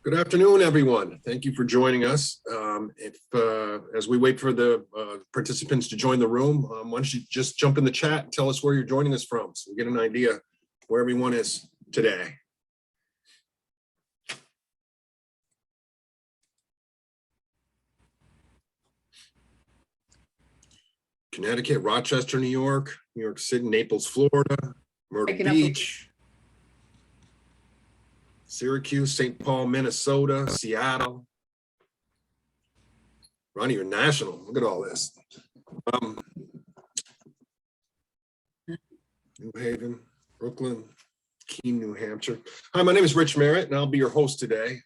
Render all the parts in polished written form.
Good afternoon, everyone. Thank you for joining us. As we wait for the participants to join the room, why don't you just jump in the chat and tell us where you're joining us from so we get an idea where everyone is today. Connecticut, Rochester, New York City, Naples, Florida, Myrtle Beach, Syracuse, St. Paul, Minnesota, Seattle. We're not even national. Look at all this. New Haven, Brooklyn, Keene, New Hampshire. Hi, my name is Rich Merritt, and I'll be your host today.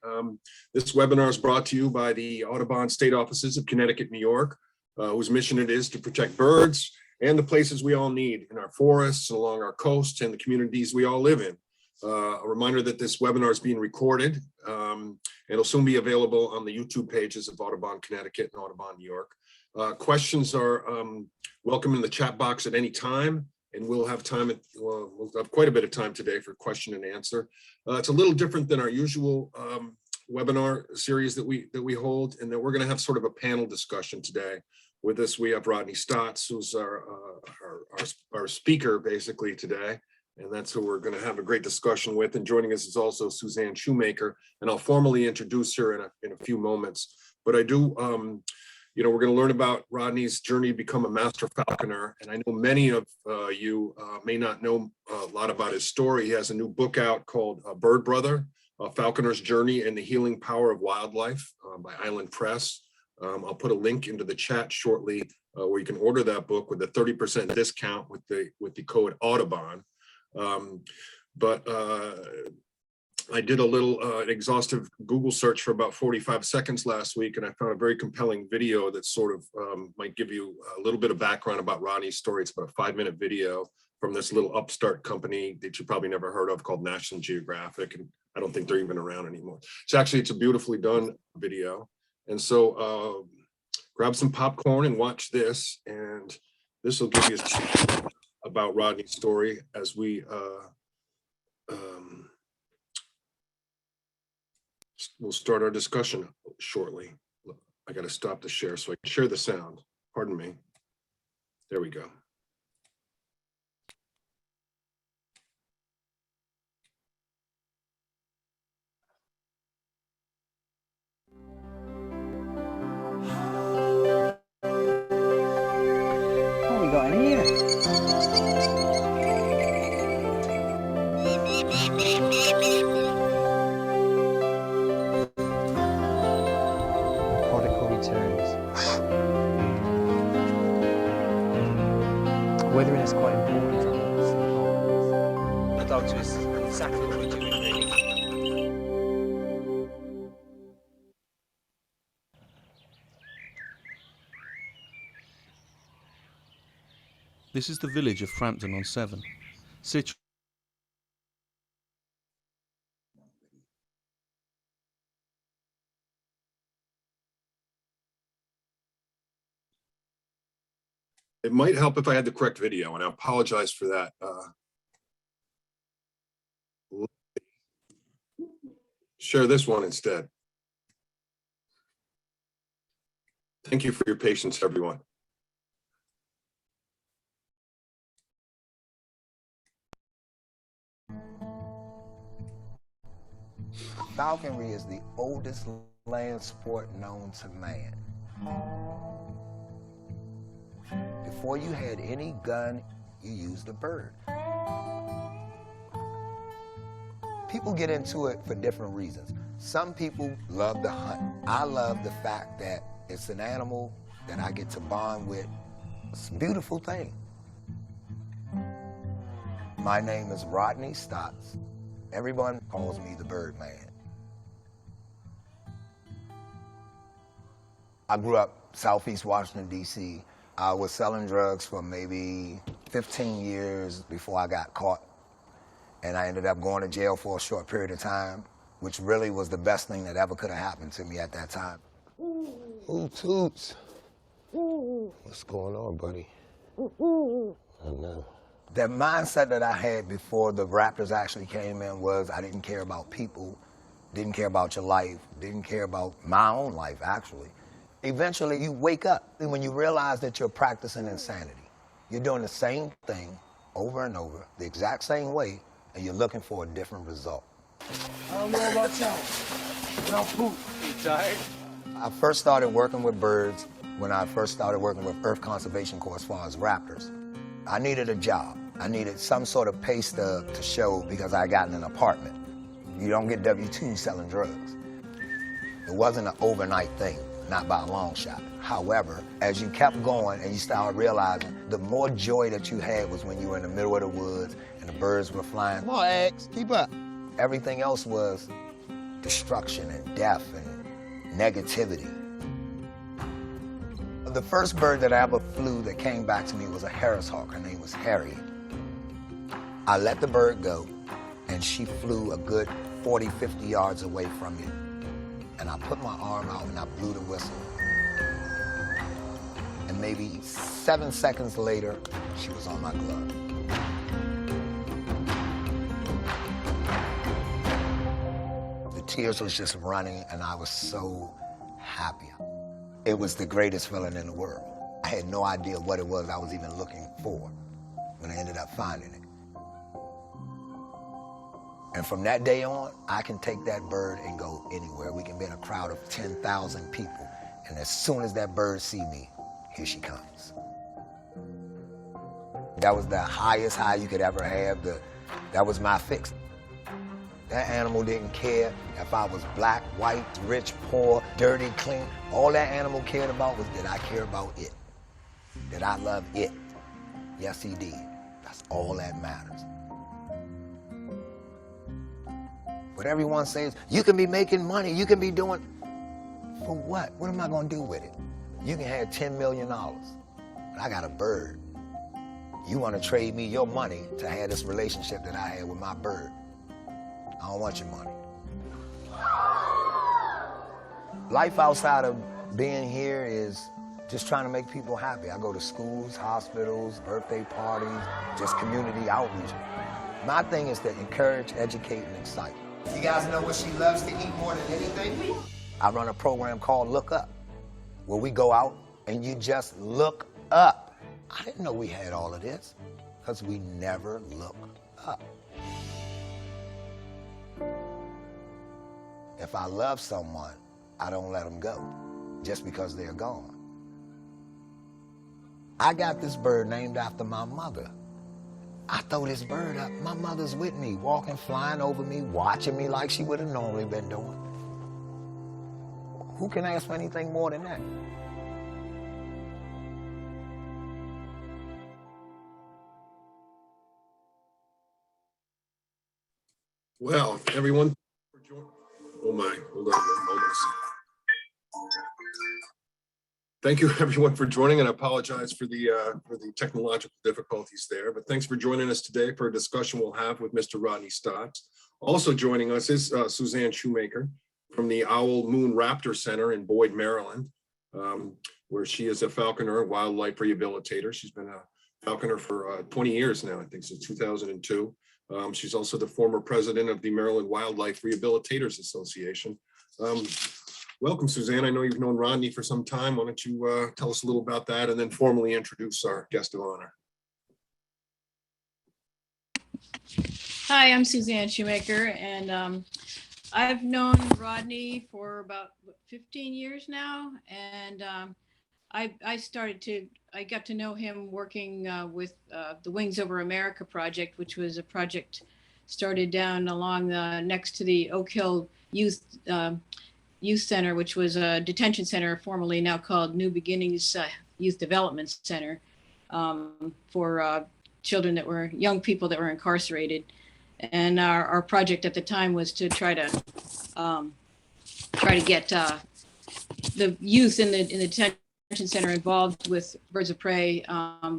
This webinar is brought to you by the Audubon State Offices of Connecticut, New York, whose mission it is to protect birds and the places we all need in our forests, along our coasts, and the communities we all live in. A reminder that this webinar is being recorded. It'll soon be available on the YouTube pages of Audubon Connecticut and Audubon New York. Questions are welcome in the chat box at any time, and we'll have quite a bit of time today for question and answer. It's a little different than our usual webinar series that we hold, and that we're going to have sort of a panel discussion today. With us, we have Rodney Stotts, who's our speaker basically today. And that's who we're going to have a great discussion with. And joining us is also Suzanne Shoemaker, and I'll formally introduce her in a few moments. But I do, we're going to learn about Rodney's journey to become a master falconer. And I know many of you may not know a lot about his story. He has a new book out called Bird Brother, A Falconer's Journey and the Healing Power of Wildlife by Island Press. I'll put a link into the chat shortly where you can order that book with a 30% discount with the code Audubon. I did a little exhaustive Google search for about 45 seconds last week, and I found a very compelling video that sort of might give you a little bit of background about Rodney's story. It's about a 5-minute video from this little upstart company that you probably never heard of called National Geographic, and I don't think they're even around anymore. It's a beautifully done video. And so grab some popcorn and watch this, and this will give you about Rodney's story as we we'll start our discussion shortly. I got to stop the share so I can share the sound. Pardon me. There we go. What we got in here? Weathering is quite important for us. The dog is exactly what we do in breeding. This is the village of Frampton-on-Severn, situated. It might help if I had the correct video, and I apologize for that. Share this one instead. Thank you for your patience, everyone. Falconry is the oldest land sport known to man. Before you had any gun, you used a bird. People get into it for different reasons. Some people love to hunt. I love the fact that it's an animal that I get to bond with. It's a beautiful thing. My name is Rodney Stotts. Everyone calls me the Birdman. I grew up Southeast Washington, D.C. I was selling drugs for maybe 15 years before I got caught. And I ended up going to jail for a short period of time, which really was the best thing that ever could have happened to me at that time. Ooh, Toots. What's going on, buddy? I know. The mindset that I had before the Raptors actually came in was I didn't care about people, didn't care about your life, didn't care about my own life, actually. Eventually, you wake up when you realize that you're practicing insanity. You're doing the same thing over and over, the exact same way, and you're looking for a different result. I don't know about y'all, but I'm poop. You tired? I first started working with birds when I first started working with Earth Conservation Corps as far as raptors. I needed a job. I needed some sort of pay stub to show because I got in an apartment. You don't get W-2 selling drugs. It wasn't an overnight thing, not by a long shot. However, as you kept going and you started realizing the more joy that you had was when you were in the middle of the woods and the birds were flying. Come on, X, keep up. Everything else was destruction and death and negativity. The first bird that I ever flew that came back to me was a Harris hawk. Her name was Harriet. I let the bird go, and she flew a good 40, 50 yards away from me. And I put my arm out and I blew the whistle. And maybe 7 seconds later, she was on my glove. The tears was just running, and I was so happy. It was the greatest feeling in the world. I had no idea what it was I was even looking for when I ended up finding it. And from that day on, I can take that bird and go anywhere. We can be in a crowd of 10,000 people, and as soon as that bird see me, here she comes. That was the highest high you could ever have. That was my fix. That animal didn't care if I was black, white, rich, poor, dirty, clean. All that animal cared about was, did I care about it? Did I love it? Yes, he did. That's all that matters. But everyone says, you can be making money, you can be doing, for what? What am I gonna do with it? You can have $10 million, but I got a bird. You wanna trade me your money to have this relationship that I had with my bird. I don't want your money. Life outside of being here is just trying to make people happy. I go to schools, hospitals, birthday parties, just community outreach. My thing is to encourage, educate, and excite. You guys know what she loves to eat more than anything? I run a program called Look Up, where we go out and you just look up. I didn't know we had all of this, because we never look up. If I love someone, I don't let them go just because they're gone. I got this bird named after my mother. I throw this bird up, my mother's with me, walking, flying over me, watching me like she would have normally been doing. Who can ask for anything more than that? Well, everyone. Oh my, hold on a moment. Thank you everyone for joining, and I apologize for the technological difficulties there, but thanks for joining us today for a discussion we'll have with Mr. Rodney Stotts. Also joining us is Suzanne Shoemaker from the Owl Moon Raptor Center in Boyd, Maryland, where she is a falconer wildlife rehabilitator. She's been a falconer for 20 years now, I think since 2002. She's also the former president of the Maryland Wildlife Rehabilitators Association. Welcome, Suzanne. I know you've known Rodney for some time. Why don't you tell us a little about that and then formally introduce our guest of honor. Hi, I'm Suzanne Shoemaker, and I've known Rodney for about 15 years now, and I got to know him working with the Wings Over America project, which was a project started down along next to the Oak Hill Youth Center, which was a detention center formerly now called New Beginnings Youth Development Center for children that were young people that were incarcerated. And our project at the time was to try to get the youth in the detention center involved with birds of prey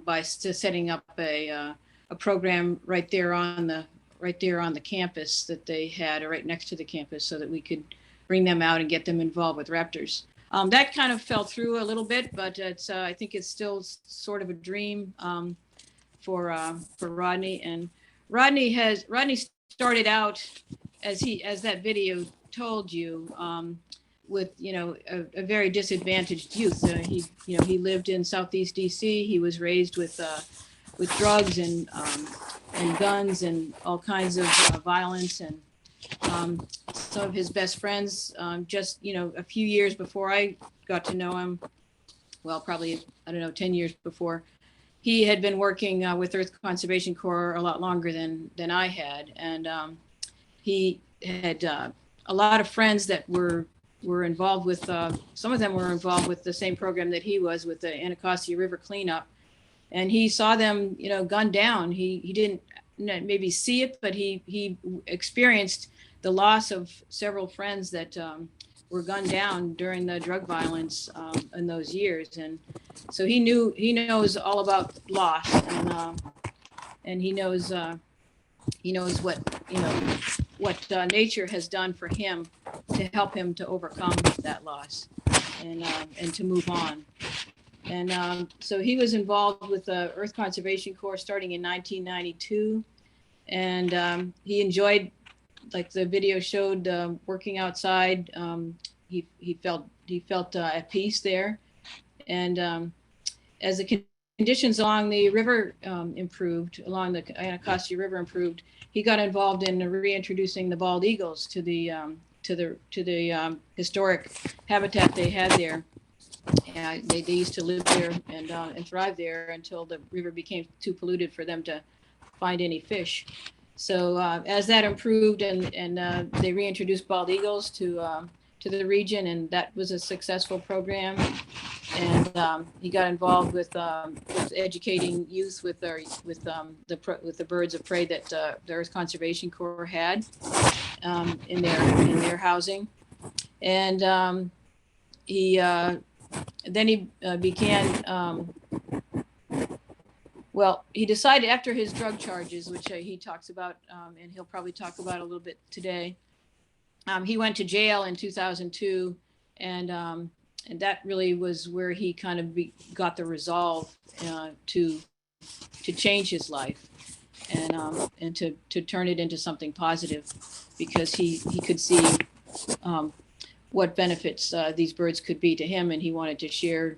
by setting up a program right there on the campus that they had, or right next to the campus, so that we could bring them out and get them involved with raptors. That kind of fell through a little bit, but it's I think it's still sort of a dream for Rodney. And Rodney started out as that video told you, with, you know, a very disadvantaged youth. He lived in Southeast DC. He was raised with drugs and guns and all kinds of violence. And some of his best friends, just, you know, a few years before I got to know him, well, probably, I don't know, 10 years before, he had been working with Earth Conservation Corps a lot longer than I had. And he had a lot of friends that were involved with, some of them were involved with the same program that he was, with the Anacostia River cleanup. And he saw them, you know, gunned down. He didn't maybe see it, but he experienced the loss of several friends that were gunned down during the drug violence in those years. And so he knows all about loss, and he knows what, you know, what nature has done for him to help him to overcome that loss and to move on. And so he was involved with the Earth Conservation Corps starting in 1992. And he enjoyed, like the video showed, working outside. He felt at peace there. And as the conditions along the river improved, along the Anacostia River improved, he got involved in reintroducing the bald eagles to the historic habitat they had there. And they used to live there and thrive there until the river became too polluted for them to find any fish. So as that improved and they reintroduced bald eagles to the region, and that was a successful program. And he got involved with educating youth with the birds of prey that the Earth Conservation Corps had in their housing. And then he began. Well, he decided after his drug charges, which he talks about, and he'll probably talk about a little bit today. He went to jail in 2002, and that really was where he kind of got the resolve to change his life and to turn it into something positive, because he could see what benefits these birds could be to him, and he wanted to share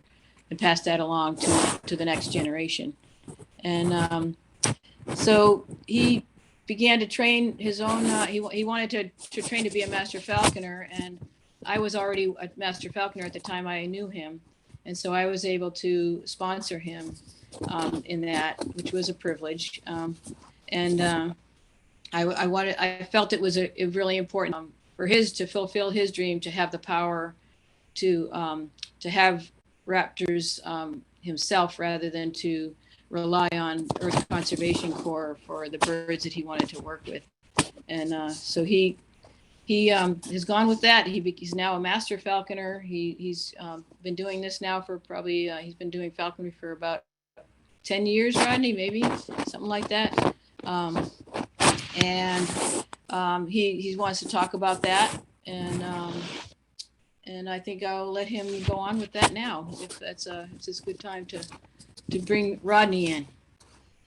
and pass that along to the next generation. And so he began to train his own, he wanted to train to be a master falconer, and I was already a master falconer at the time I knew him. And so I was able to sponsor him in that, which was a privilege. I felt it was a really important to fulfill his dream, to have the power to have raptors himself, rather than to rely on Earth Conservation Corps for the birds that he wanted to work with. And so he has gone with that. He's now a master falconer. He's been doing this now for probably, he's been doing falconry for about 10 years, Rodney, maybe something like that. He wants to talk about that. And I think I'll let him go on with that now, if it's a good time to bring Rodney in.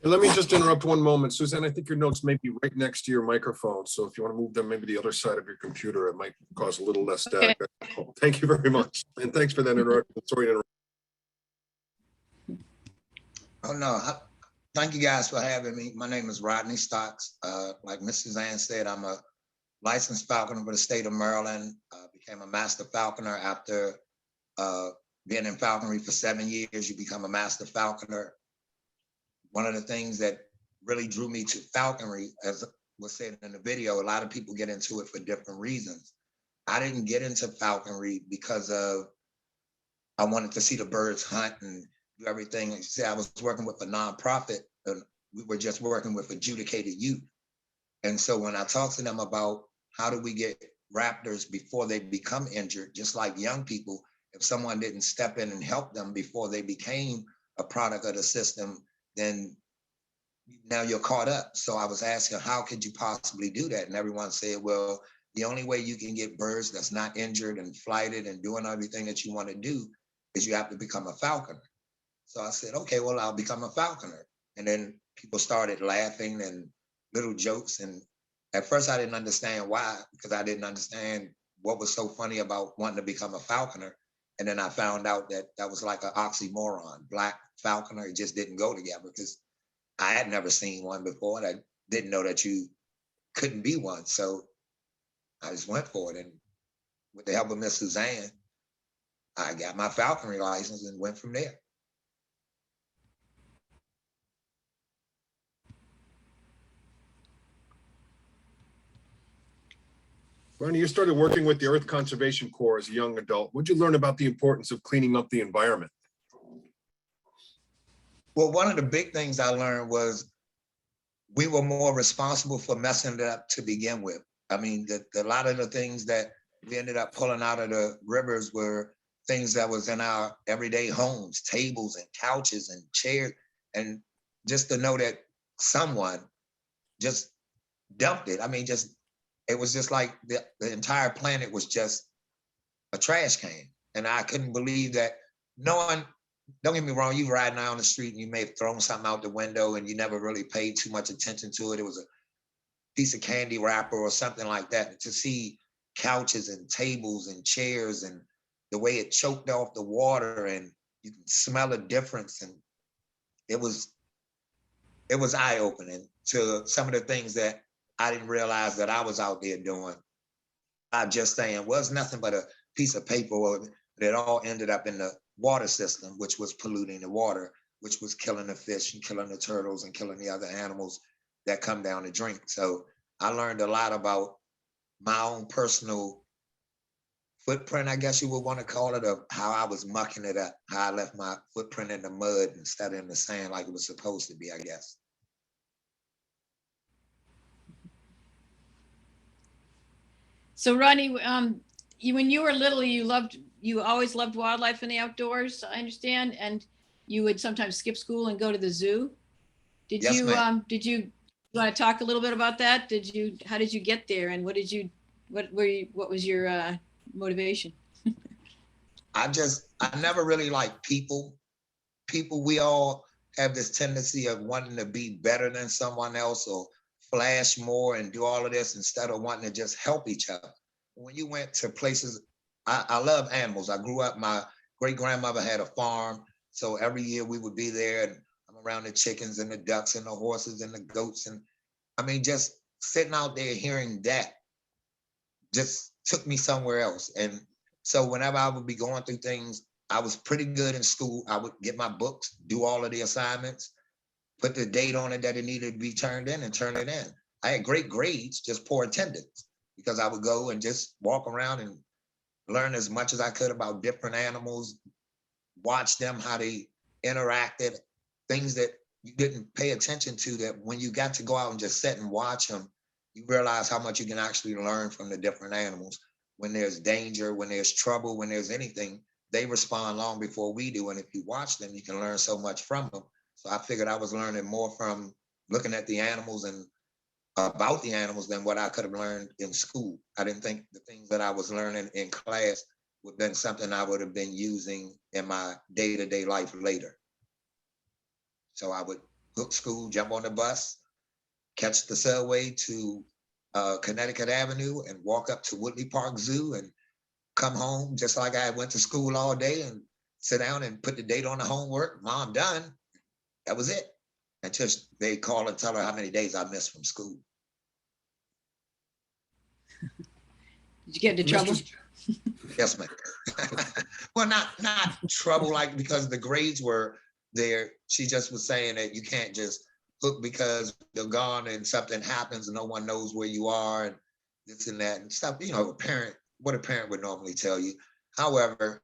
Let me just interrupt one moment. Suzanne, I think your notes may be right next to your microphone. So if you want to move them maybe the other side of your computer, it might cause a little less static. Okay. Thank you very much. And thanks for that interruption. Sorry to interrupt. Oh, no. Thank you guys for having me. My name is Rodney Stotts. Like Mrs. Suzanne said, I'm a licensed falconer for the state of Maryland. Became a master falconer after being in falconry for 7 years. You become a master falconer. One of the things that really drew me to falconry, as was said in the video, a lot of people get into it for different reasons. I didn't get into falconry because I wanted to see the birds hunt and do everything. Like you said, I was working with a nonprofit, and we were just working with adjudicated youth. And so when I talked to them about how do we get raptors before they become injured, just like young people, if someone didn't step in and help them before they became a product of the system, then now you're caught up. So I was asking, how could you possibly do that? And everyone said, well, the only way you can get birds that's not injured and flighted and doing everything that you want to do is you have to become a falconer. So I said, okay, well, I'll become a falconer. And then people started laughing and little jokes. And At first, I didn't understand why, because I didn't understand what was so funny about wanting to become a falconer. And then I found out that that was like an oxymoron. Black falconer, it just didn't go together because I had never seen one before. And I didn't know that you couldn't be one. So I just went for it. And with the help of Miss Suzanne, I got my falconry license and went from there. Rodney, you started working with the Earth Conservation Corps as a young adult. What'd you learn about the importance of cleaning up the environment? Well, one of the big things I learned was we were more responsible for messing it up to begin with. I mean, a lot of the things that we ended up pulling out of the rivers were things that was in our everyday homes, tables and couches and chairs. And just to know that someone just dumped it. I mean, it was just like the entire planet was just a trash can. And I couldn't believe that no one, don't get me wrong, you riding down the street and you may have thrown something out the window and you never really paid too much attention to it. It was a piece of candy wrapper or something like that. To see couches and tables and chairs and the way it choked off the water and you can smell the difference. And it was eye-opening to some of the things that I didn't realize that I was out there doing. I'm just saying, well, it's nothing but a piece of paper, but it all ended up in the water system, which was polluting the water, which was killing the fish and killing the turtles and killing the other animals that come down to drink. So I learned a lot about my own personal footprint, I guess you would want to call it, of how I was mucking it up, how I left my footprint in the mud instead of in the sand like it was supposed to be, I guess. So Rodney, when you were little, you always loved wildlife and the outdoors, I understand, and you would sometimes skip school and go to the zoo. Yes, Did ma'am. you want to talk a little bit about that? How did you get there, and what was your motivation? I never really liked people. We all have this tendency of wanting to be better than someone else or flash more and do all of this instead of wanting to just help each other. When you went to places, I love animals. I grew up, my great grandmother had a farm. So every year we would be there and I'm around the chickens and the ducks and the horses and the goats. And I mean, just sitting out there hearing that just took me somewhere else. And so whenever I would be going through things, I was pretty good in school. I would get my books, do all of the assignments, put the date on it that it needed to be turned in and turn it in. I had great grades, just poor attendance, because I would go and just walk around and learn as much as I could about different animals, watch them, how they interacted, things that you didn't pay attention to, that when you got to go out and just sit and watch them, you realize how much you can actually learn from the different animals. When there's danger, when there's trouble, when there's anything, they respond long before we do. And if you watch them, you can learn so much from them. So I figured I was learning more from looking at the animals and about the animals than what I could have learned in school. I didn't think the things that I was learning in class would have been something I would have been using in my day-to-day life later. So I would hook school, jump on the bus, catch the subway to Connecticut Avenue and walk up to Woodley Park Zoo and come home just like I went to school all day and sit down and put the date on the homework. Mom, done. That was it. Until they call and tell her how many days I missed from school. Did you get into trouble? Yes, ma'am. Well, not trouble, like, because the grades were there. She just was saying that you can't just hook because they're gone and something happens and no one knows where you are and this and that and stuff. You know, what a parent would normally tell you. However,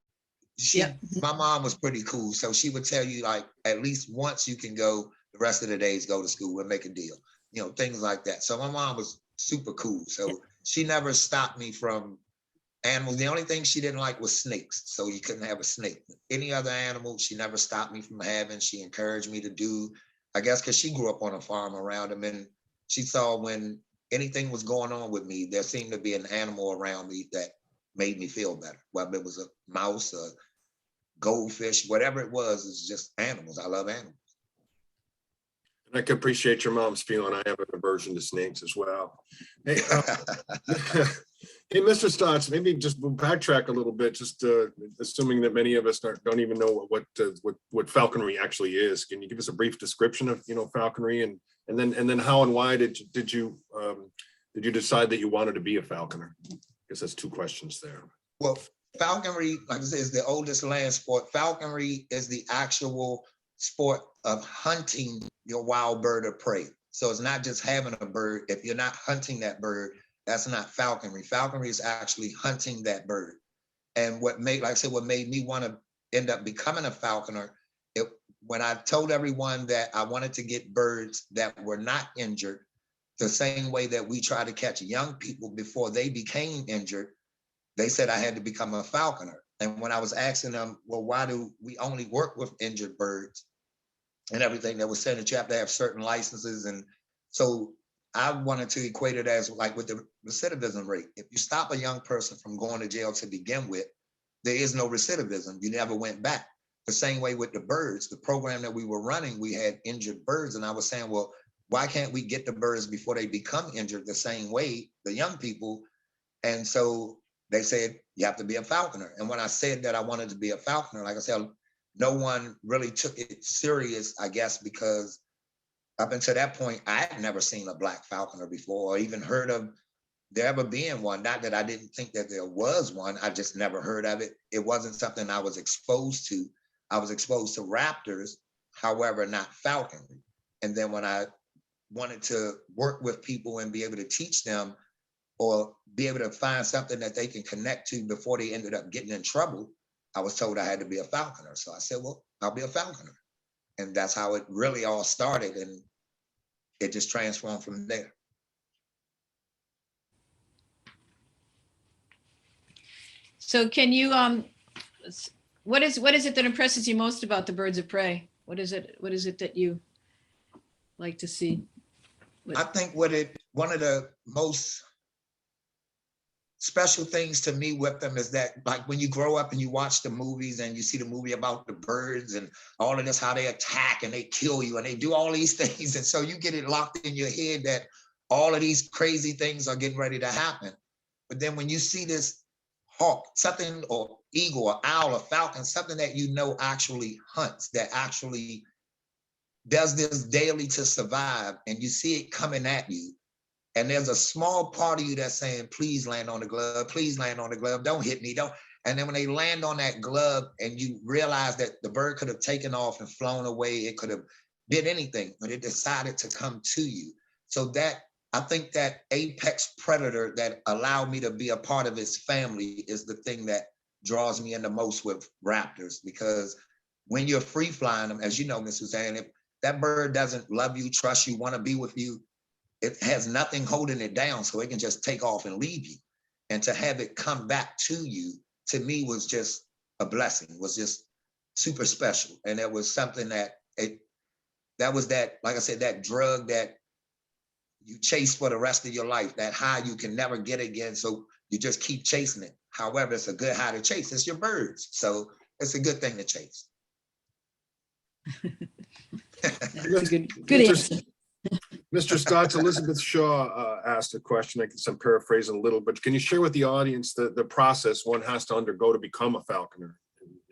my mom was pretty cool. So she would tell you, like, at least once you can go, the rest of the days go to school, we'll make a deal. You know, things like that. So my mom was super cool. So she never stopped me from animals. The only thing she didn't like was snakes. So you couldn't have a snake. Any other animal, she never stopped me from having. She encouraged me to do, I guess, because she grew up on a farm around them. And she saw when anything was going on with me, there seemed to be an animal around me that made me feel better. Whether it was a mouse, a goldfish, whatever it was, it's just animals. I love animals. I can appreciate your mom's feeling. I have an aversion to snakes as well. Hey, hey, Mr. Stotts, maybe just backtrack a little bit, just assuming that many of us don't even know what falconry actually is. Can you give us a brief description of falconry, and then how and why did you decide that you wanted to be a falconer? I guess that's two questions there. Well, falconry, like I said, is the oldest land sport. Falconry is the actual sport of hunting your wild bird of prey. So it's not just having a bird. If you're not hunting that bird, that's not falconry. Falconry is actually hunting that bird. And what made me want to end up becoming a falconer, when I told everyone that I wanted to get birds that were not injured, the same way that we try to catch young people before they became injured, they said I had to become a falconer. And when I was asking them, well, why do we only work with injured birds and everything, that was saying that you have to have certain licenses. And so I wanted to equate it as like with the recidivism rate. If you stop a young person from going to jail to begin with, there is no recidivism. You never went back. The same way with the birds, the program that we were running, we had injured birds. And I was saying, well, why can't we get the birds before they become injured the same way, the young people? And so they said, you have to be a falconer. And when I said that I wanted to be a falconer, like I said, no one really took it serious, I guess, because up until that point, I had never seen a black falconer before, or even heard of there ever being one. Not that I didn't think that there was one, I just never heard of it. It wasn't something I was exposed to. I was exposed to raptors, however, not falconry. And then when I wanted to work with people and be able to teach them, or be able to find something that they can connect to before they ended up getting in trouble, I was told I had to be a falconer. So I said, well, I'll be a falconer. And that's how it really all started. And it just transformed from there. So can you, what is it that impresses you most about the birds of prey? What is it that you like to see? I think one of the most special things to me with them is that, like, when you grow up and you watch the movies and you see the movie about the birds and all of this, how they attack and they kill you and they do all these things. And so you get it locked in your head that all of these crazy things are getting ready to happen. But then when you see this hawk, something, or eagle, or owl, or falcon, something that you know actually hunts, that actually does this daily to survive, and you see it coming at you, and there's a small part of you that's saying, please land on the glove, please land on the glove, don't hit me, don't. And then when they land on that glove and you realize that the bird could have taken off and flown away, it could have did anything, but it decided to come to you. So that, I think that apex predator that allowed me to be a part of his family is the thing that draws me in the most with raptors, because when you're free flying them, as you know, Ms. Suzanne, if that bird doesn't love you, trust you, want to be with you, it has nothing holding it down, so it can just take off and leave you. And to have it come back to you, to me, was just a blessing, was just super special. And it was something that was that, like I said, that drug that you chase for the rest of your life, that high you can never get again. So you just keep chasing it. However, it's a good high to chase. It's your birds. So it's a good thing to chase. Good answer. Mr. Stotts, Elizabeth Shaw asked a question. I guess I'm paraphrasing a little, but can you share with the audience the process one has to undergo to become a falconer,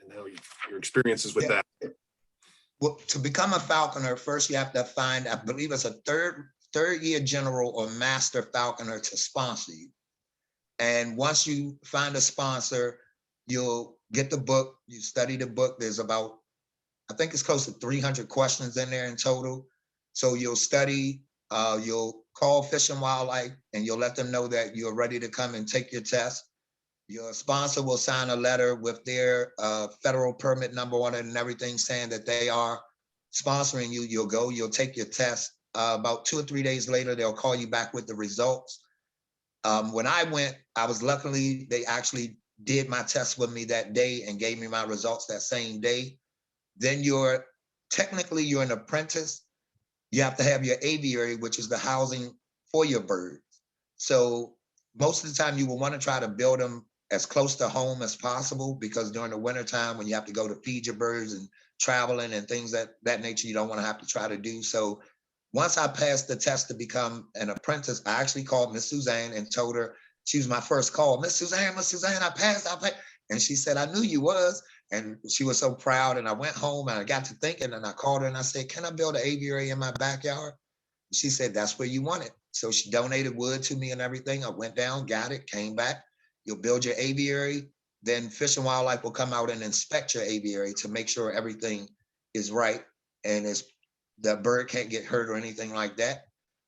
and how your experiences with that? Well, to become a falconer, first you have to find, I believe it's a third year general or master falconer to sponsor you. And once you find a sponsor, you'll get the book, you study the book. There's about, I think it's close to 300 questions in there in total. So you'll study, you'll call Fish and Wildlife, and you'll let them know that you're ready to come and take your test. Your sponsor will sign a letter with their federal permit number on it and everything, saying that they are sponsoring you. You'll go, you'll take your test. About 2 or 3 days later, they'll call you back with the results. When I went, I was luckily, they actually did my test with me that day and gave me my results that same day. Then technically you're an apprentice. You have to have your aviary, which is the housing for your birds. So most of the time you will want to try to build them as close to home as possible, because during the wintertime when you have to go to feed your birds and traveling and things that nature, you don't want to have to try to do. So once I passed the test to become an apprentice, I actually called Miss Suzanne and told her, she was my first call. Miss Suzanne, I passed. And she said, I knew you was. And she was so proud. And I went home and I got to thinking and I called her and I said, can I build an aviary in my backyard? She said, that's where you want it. So she donated wood to me and everything. I went down, got it, came back. You'll build your aviary. Then Fish and Wildlife will come out and inspect your aviary to make sure everything is right and the bird can't get hurt or anything like that.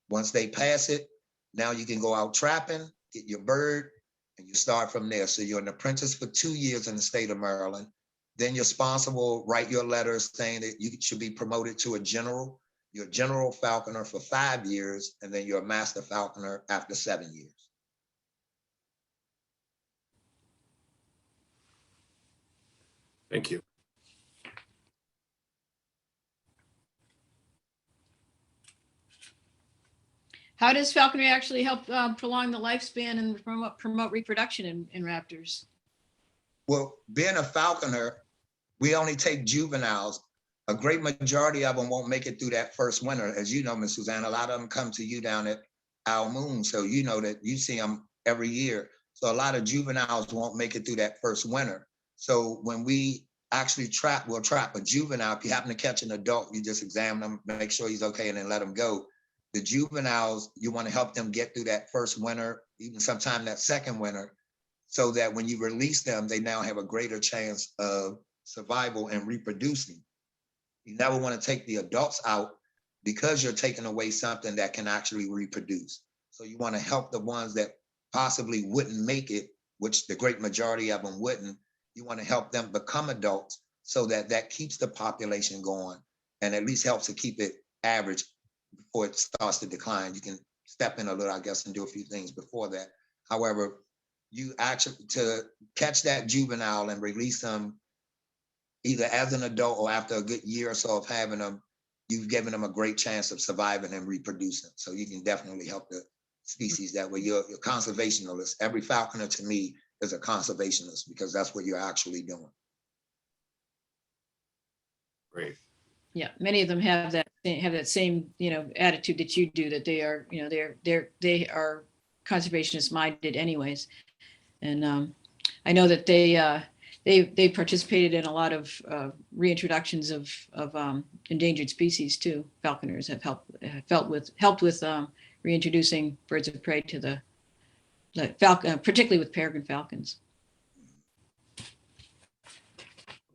Once they pass it, now you can go out trapping, get your bird, and you start from there. So you're an apprentice for 2 years in the state of Maryland. Then your sponsor will write your letters saying that you should be promoted to a general. You're a general falconer for 5 years, and then you're a master falconer after 7 years. Thank you. How does falconry actually help prolong the lifespan and promote reproduction in raptors? Well, being a falconer, we only take juveniles. A great majority of them won't make it through that first winter. As you know, Miss Suzanne, a lot of them come to you down at Owl Moon. So you know that you see them every year. So a lot of juveniles won't make it through that first winter. So when we actually we'll trap a juvenile. If you happen to catch an adult, you just examine them, make sure he's okay, and then let him go. The juveniles, you want to help them get through that first winter, even sometime that second winter, so that when you release them, they now have a greater chance of survival and reproducing. You never want to take the adults out because you're taking away something that can actually reproduce. So you want to help the ones that possibly wouldn't make it, which the great majority of them wouldn't. You want to help them become adults so that that keeps the population going and at least helps to keep it average before it starts to decline. You can step in a little, I guess, and do a few things before that. However, you actually, to catch that juvenile and release them either as an adult or after a good year or so of having them, you've given them a great chance of surviving and reproducing. So you can definitely help the species that way. You're a conservationalist. Every falconer to me is a conservationist because that's what you're actually doing. Great. Yeah, many of them have that same attitude that you do, that they are they are conservationist minded anyways, and I know that they participated in a lot of reintroductions of endangered species too. Falconers have helped with reintroducing birds of prey to the falcon, particularly with peregrine falcons.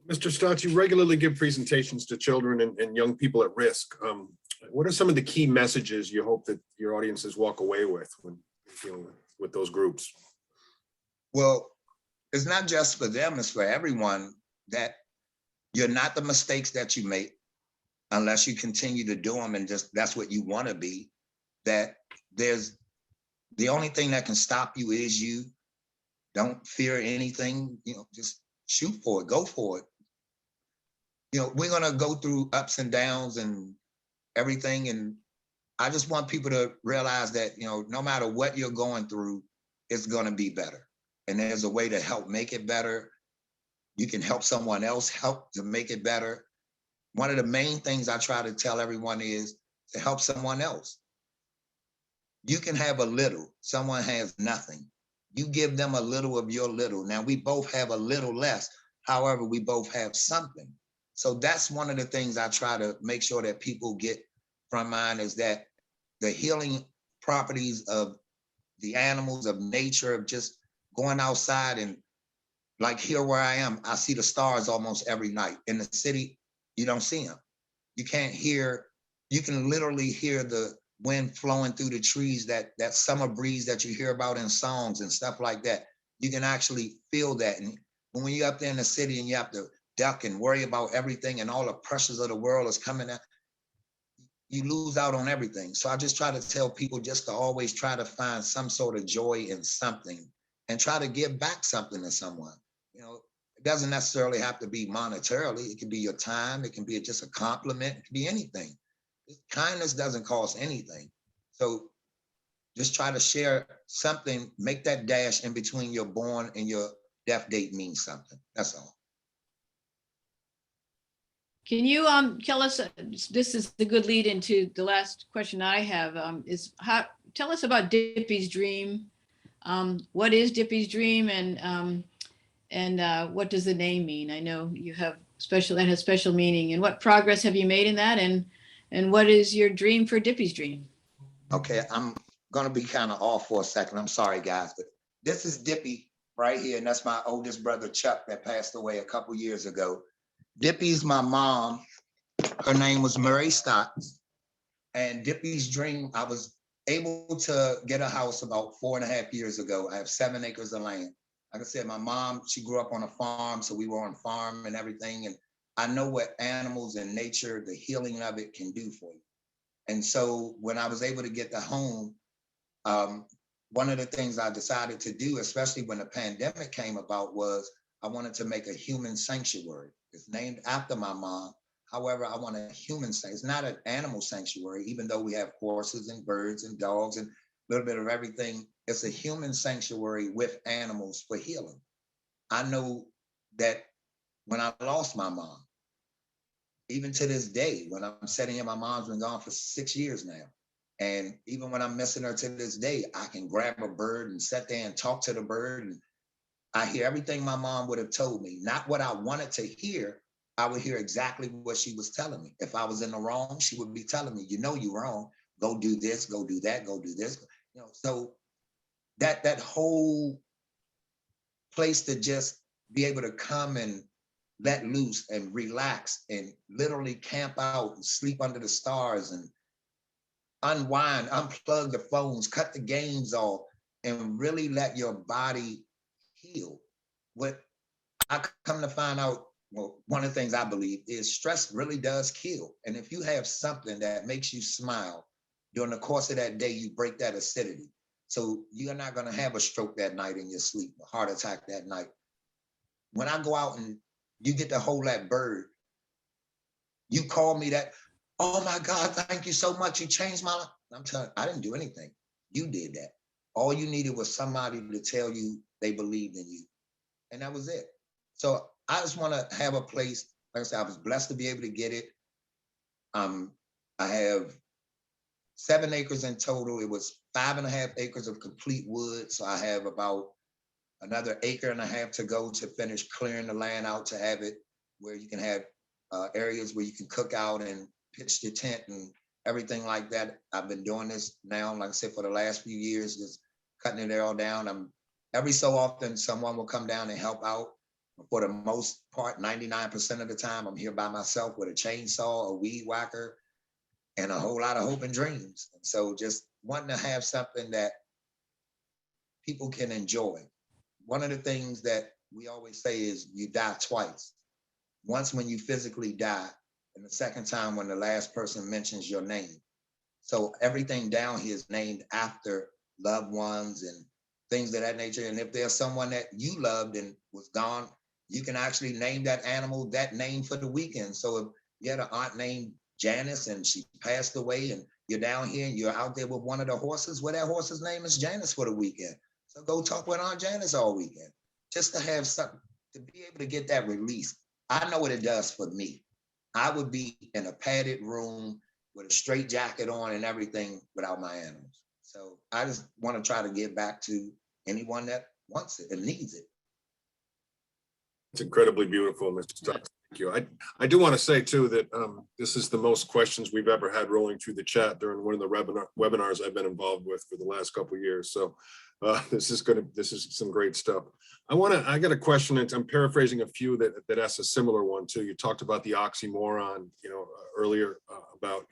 Mr. Stotts, you regularly give presentations to children and young people at risk. What are some of the key messages you hope that your audiences walk away with when dealing with those groups? Well, it's not just for them, it's for everyone, that you're not the mistakes that you make unless you continue to do them and just that's what you want to be. That there's the only thing that can stop you is you. Don't fear anything, just shoot for it, go for it. We're going to go through ups and downs and everything. And I just want people to realize that, no matter what you're going through, it's going to be better. And there's a way to help make it better. You can help someone else help to make it better. One of the main things I try to tell everyone is to help someone else. You can have a little, someone has nothing. You give them a little of your little. Now we both have a little less. However, we both have something. So that's one of the things I try to make sure that people get from mine, is that the healing properties of the animals, of nature, of just going outside. And like here where I am, I see the stars almost every night. In the city, you don't see them. You can't hear, you can literally hear the wind flowing through the trees, that summer breeze that you hear about in songs and stuff like that. You can actually feel that. And when you're up there in the city and you have to duck and worry about everything and all the pressures of the world is coming out, you lose out on everything. So I just try to tell people just to always try to find some sort of joy in something and try to give back something to someone. It doesn't necessarily have to be monetarily. It can be your time. It can be just a compliment. It can be anything. Kindness doesn't cost anything. So just try to share something, make that dash in between your born and your death date mean something. That's all. Can you tell us, this is the good lead into the last question I have, is tell us about Dippy's Dream. What is Dippy's Dream, and what does the name mean? I know you have that has special meaning, and what progress have you made in that, and what is your dream for Dippy's Dream? Okay, I'm gonna be kind of off for a second. I'm sorry, guys, but this is Dippy right here, and that's my oldest brother Chuck that passed away a couple years ago. Dippy's my mom. Her name was Murray Stotts, and Dippy's Dream, I was able to get a house about 4.5 years ago. I have 7 acres of land. Like I said, my mom, she grew up on a farm, so we were on farm and everything. And I know what animals and nature, the healing of it can do for you. And so when I was able to get the home, one of the things I decided to do, especially when the pandemic came about, was I wanted to make a human sanctuary. It's named after my mom. However, I want a human sanctuary. It's not an animal sanctuary, even though we have horses and birds and dogs and a little bit of everything. It's a human sanctuary with animals for healing. I know that when I lost my mom, even to this day, when I'm sitting here, my mom's been gone for 6 years now. And even when I'm missing her to this day, I can grab a bird and sit there and talk to the bird. And I hear everything my mom would have told me, not what I wanted to hear. I would hear exactly what she was telling me. If I was in the wrong, she would be telling me, you know, you're wrong. Go do this, go do that, go do this. You know, so that whole place to just be able to come and let loose and relax and literally camp out and sleep under the stars and unwind, unplug the phones, cut the games off, and really let your body heal. What I come to find out, well, one of the things I believe is stress really does kill. And if you have something that makes you smile during the course of that day, you break that acidity. So you're not going to have a stroke that night in your sleep, a heart attack that night. When I go out and you get to hold that bird, you call me that, oh my God, thank you so much. You changed my life. I'm telling you, I didn't do anything. You did that. All you needed was somebody to tell you they believed in you. And that was it. So I just want to have a place. Like I said, I was blessed to be able to get it. I have 7 acres in total. It was 5.5 acres of complete wood. So I have about another 1.5 acres to go to finish clearing the land out to have it where you can have areas where you can cook out and pitch the tent and everything like that. I've been doing this now, like I said, for the last few years, just cutting it all down. Every so often, someone will come down and help out. For the most part, 99% of the time, I'm here by myself with a chainsaw, a weed whacker, and a whole lot of hope and dreams. And so just wanting to have something that people can enjoy. One of the things that we always say is you die twice. Once when you physically die, and the second time when the last person mentions your name. So everything down here is named after loved ones and things of that nature. And if there's someone that you loved and was gone, you can actually name that animal that name for the weekend. So if you had an aunt named Janice and she passed away and you're down here and you're out there with one of the horses, well, that horse's name is Janice for the weekend. So go talk with Aunt Janice all weekend, just to have something, to be able to get that release. I know what it does for me. I would be in a padded room with a straight jacket on and everything without my animals. So I just want to try to get back to anyone that wants it and needs it. It's incredibly beautiful, Mr. Stotts. Thank you. I do want to say too that this is the most questions we've ever had rolling through the chat during one of the webinars I've been involved with for the last couple of years. So this is some great stuff. I got a question, and I'm paraphrasing a few that asked a similar one too. You talked about the oxymoron, earlier about,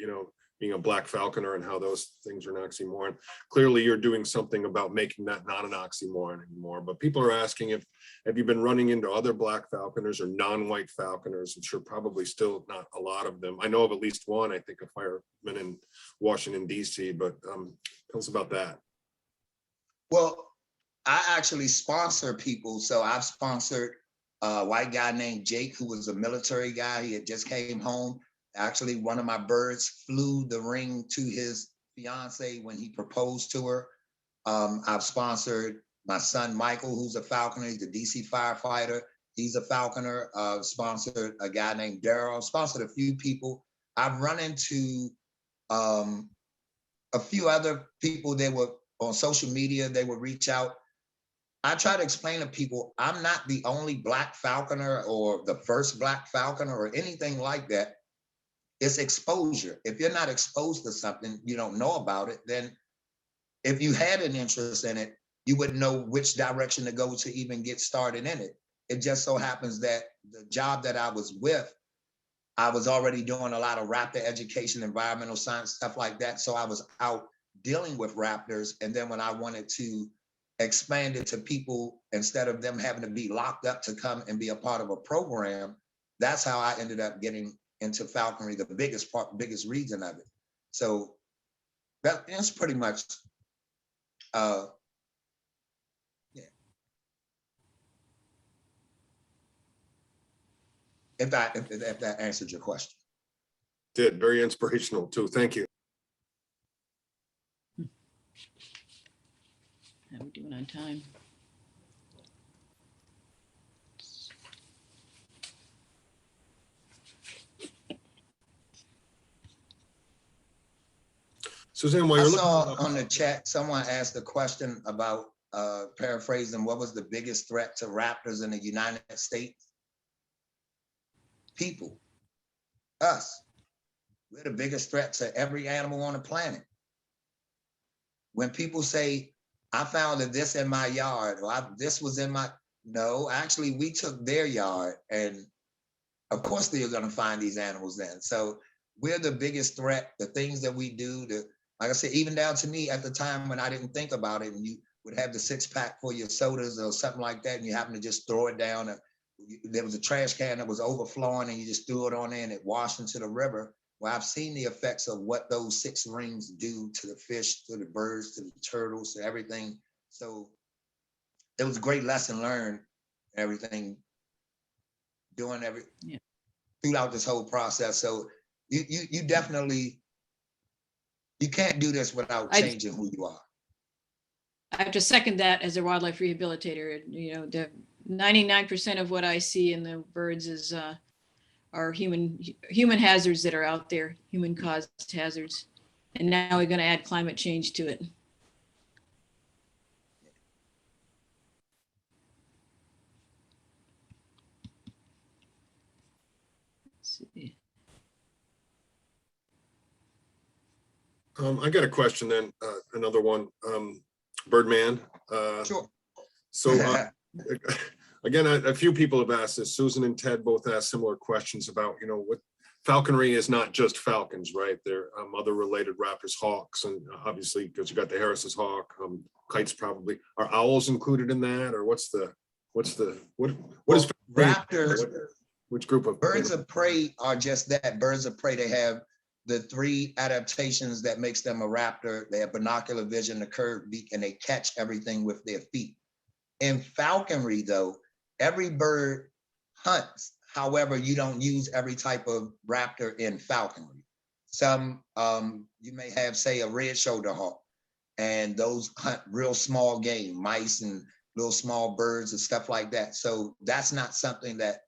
being a black falconer and how those things are an oxymoron. Clearly you're doing something about making that not an oxymoron anymore, but people are asking have you been running into other black falconers or non-white falconers? I'm sure probably still not a lot of them. I know of at least one, I think a fireman in Washington, DC, but tell us about that. Well, I actually sponsor people. So I've sponsored a white guy named Jake, who was a military guy. He had just came home. Actually, one of my birds flew the ring to his fiance when he proposed to her. I've sponsored my son, Michael, who's a falconer. He's a DC firefighter. He's a falconer, sponsored a guy named Daryl, sponsored a few people. I've run into a few other people. They were on social media, they would reach out. I try to explain to people, I'm not the only Black falconer or the first Black falconer or anything like that. It's exposure. If you're not exposed to something, you don't know about it, then if you had an interest in it, you wouldn't know which direction to go to even get started in it. It just so happens that the job that I was with, I was already doing a lot of raptor education, environmental science, stuff like that. So I was out dealing with raptors. And then when I wanted to expand it to people, instead of them having to be locked up to come and be a part of a program, that's how I ended up getting into falconry, the biggest reason of it. So that's pretty much, yeah. If that answered your question. Did, very inspirational too. Thank you. How are we doing on time? Suzanne, while I you're saw looking on the chat, someone asked a question about, paraphrasing, what was the biggest threat to raptors in the United States? People, us. We're the biggest threat to every animal on the planet. When people say, I found this in my yard, or this was in my, no, actually we took their yard, and of course they're gonna find these animals then. So we're the biggest threat, the things that we do, like I said, even down to me at the time when I didn't think about it, and you would have the 6-pack for your sodas or something like that, and you happen to just throw it down. There was a trash can that was overflowing, and you just threw it on in, and it washed into the river. Well, I've seen the effects of what those 6 rings do to the fish, to the birds, to the turtles, to everything. So it was a great lesson learned, everything, throughout this whole process. So you definitely, you can't do this without changing who you are. I have to second that as a wildlife rehabilitator. You know, the 99% of what I see in the birds is are human hazards that are out there, human caused hazards. And now we're going to add climate change to it. Let's see. I got a question then, another one. Birdman. Sure. So again, a few people have asked this. Susan and Ted both asked similar questions about, you know, what falconry is not just falcons, right? There are other related raptors, hawks, and obviously because you got the Harris's hawk, kites probably. Are owls included in that, or what is raptors? Which group of birds of prey are just that, birds of prey. They have the 3 adaptations that makes them a raptor. They have binocular vision, a curved beak, and they catch everything with their feet. In falconry, though, every bird hunts. However, you don't use every type of raptor in falconry. Some, you may have, say, a red-shouldered hawk, and those hunt real small game, mice and little small birds and stuff like that. So that's not something that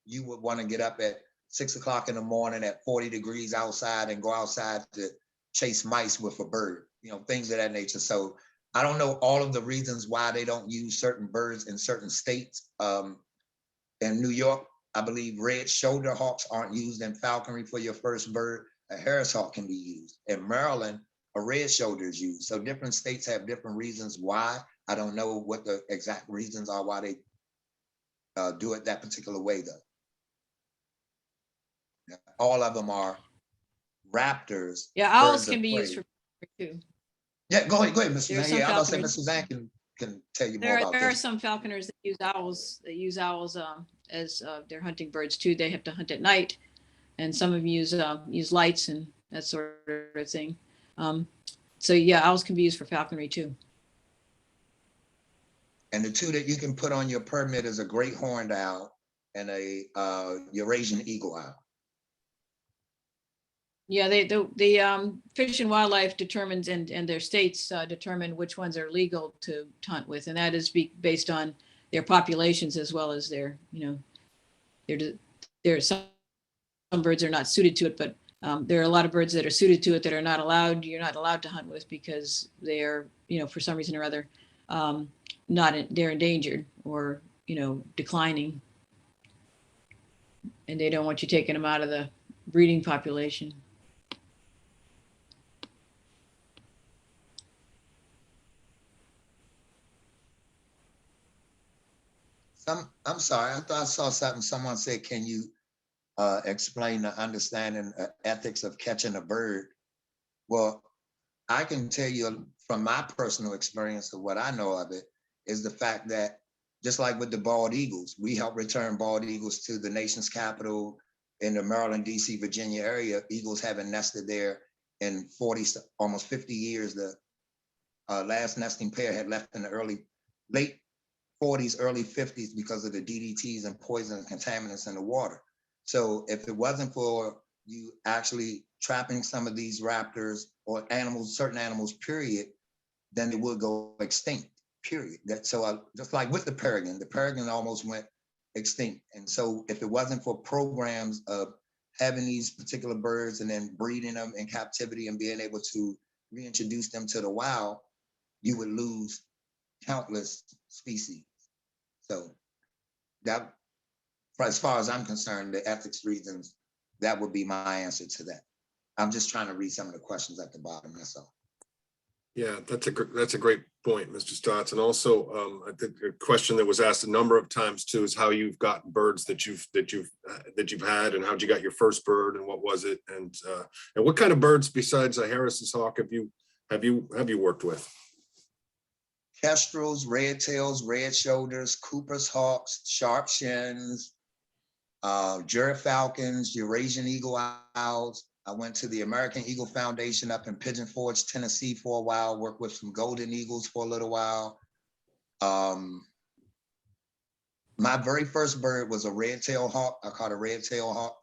you would want to get up at 6 o'clock in the morning at 40 degrees outside and go outside to chase mice with a bird, you know, things of that nature. So I don't know all of the reasons why they don't use certain birds in certain states. In New York, I believe red-shouldered hawks aren't used in falconry for your first bird. A Harris hawk can be used. In Maryland, a red-shoulder is used. So different states have different reasons why. I don't know what the exact reasons are why they do it that particular way, though. All of them are raptors. Yeah, owls can be used for too. Yeah, go ahead, Mr. Zhang. Yeah, I'm gonna say falconers. Mr. Zhang can tell you more about There are this. some falconers that use owls. As their hunting birds too. They have to hunt at night, and some of them use lights and that sort of thing. So yeah, owls can be used for falconry too. And the 2 that you can put on your permit is a great horned owl and a Eurasian eagle owl. Yeah, the Fish and Wildlife determines and their states determine which ones are legal to hunt with, and that is based on their populations as well as their, there are some birds are not suited to it, but there are a lot of birds that are suited to it that are not allowed, you're not allowed to hunt with because they are, for some reason or other, they're endangered or, declining. And they don't want you taking them out of the breeding population. I'm sorry, I thought I saw something, someone said, can you explain the understanding ethics of catching a bird? Well, I can tell you from my personal experience of what I know of it is the fact that just like with the bald eagles, we help return bald eagles to the nation's capital in the Maryland, DC, Virginia area. Eagles haven't nested there in 40, almost 50 years. The last nesting pair had left in the late 40s, early 50s because of the DDTs and poison and contaminants in the water. So if it wasn't for you actually trapping some of these raptors or animals, certain animals, period, then they would go extinct, period. So just like with the peregrine almost went extinct. And so if it wasn't for programs of having these particular birds and then breeding them in captivity and being able to reintroduce them to the wild, you would lose countless species. So that, as far as I'm concerned, the ethics reasons, that would be my answer to that. I'm just trying to read some of the questions at the bottom, that's all. Yeah, that's a great point, Mr. Stotts. And also, I think a question that was asked a number of times too is how you've gotten birds that you've had, and how'd you got your first bird, and what was it, and what kind of birds besides a Harris's hawk have you worked with? Kestrels, red tails, red shoulders, Cooper's hawks, sharp shins, falcons, Eurasian eagle owls. I went to the American Eagle Foundation up in Pigeon Forge, Tennessee for a while, worked with some golden eagles for a little while. My very first bird was a red tail hawk. I caught a red tail hawk.